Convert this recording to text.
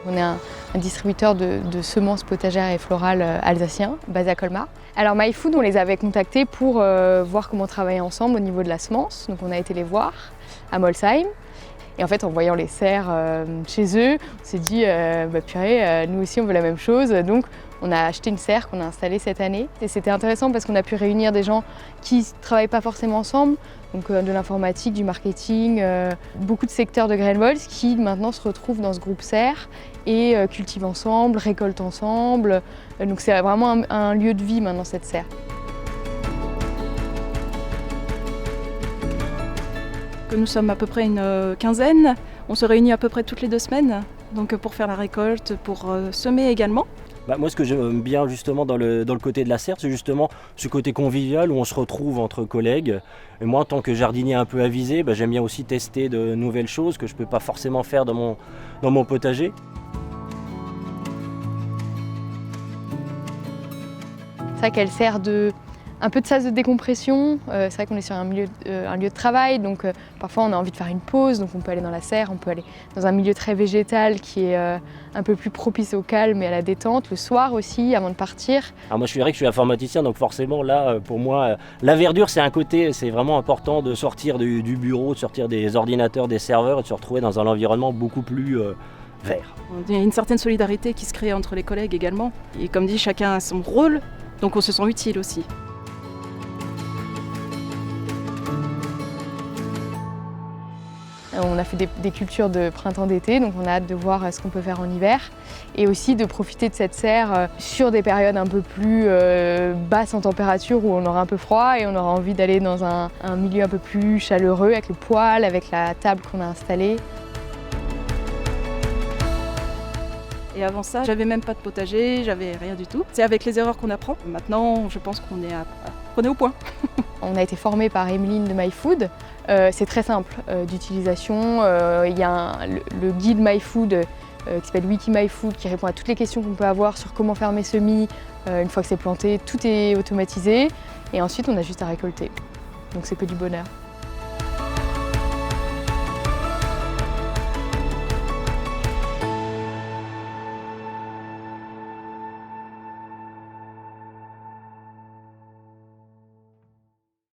On est un distributeur de semences potagères et florales alsaciens, basé à Colmar. Alors MyFood, on les avait contactés pour voir comment travailler ensemble au niveau de la semence. Donc on a été les voir à Molsheim. Et en fait, en voyant les serres chez eux, on s'est dit purée, nous aussi on veut la même chose. Donc on a acheté une serre qu'on a installée cette année. Et c'était intéressant parce qu'on a pu réunir des gens qui ne travaillent pas forcément ensemble, donc de l'informatique, du marketing, beaucoup de secteurs de Grainvolz qui maintenant se retrouvent dans ce groupe serre et cultivent ensemble, récoltent ensemble. Donc c'est vraiment un lieu de vie maintenant, cette serre. Nous sommes à peu près une quinzaine, on se réunit à peu près toutes les 2 semaines donc pour faire la récolte, pour semer également. Moi, ce que j'aime bien justement dans le côté de la serre, c'est justement ce côté convivial où on se retrouve entre collègues. Et moi, en tant que jardinier un peu avisé, j'aime bien aussi tester de nouvelles choses que je ne peux pas forcément faire dans mon potager. C'est vrai qu'elle sert un peu de sas de décompression. C'est vrai qu'on est sur un lieu de travail, donc parfois on a envie de faire une pause, donc on peut aller dans la serre, on peut aller dans un milieu très végétal qui est un peu plus propice au calme et à la détente, le soir aussi, avant de partir. Alors moi je suis informaticien, donc forcément là, pour moi, la verdure c'est vraiment important de sortir du bureau, de sortir des ordinateurs, des serveurs et de se retrouver dans un environnement beaucoup plus vert. Il y a une certaine solidarité qui se crée entre les collègues également. Et comme dit, chacun a son rôle, donc on se sent utile aussi. On a fait des cultures de printemps-d'été, donc on a hâte de voir ce qu'on peut faire en hiver et aussi de profiter de cette serre sur des périodes un peu plus basses en température où on aura un peu froid et on aura envie d'aller dans un milieu un peu plus chaleureux avec le poêle, avec la table qu'on a installée. Et avant ça, j'avais même pas de potager, j'avais rien du tout. C'est avec les erreurs qu'on apprend. Maintenant, je pense qu'on est au point. On a été formé par Emeline de MyFood. C'est très simple d'utilisation. Il y a le guide MyFood qui s'appelle Wiki MyFood qui répond à toutes les questions qu'on peut avoir sur comment faire mes semis. Une fois que c'est planté, tout est automatisé et ensuite on a juste à récolter. Donc c'est que du bonheur.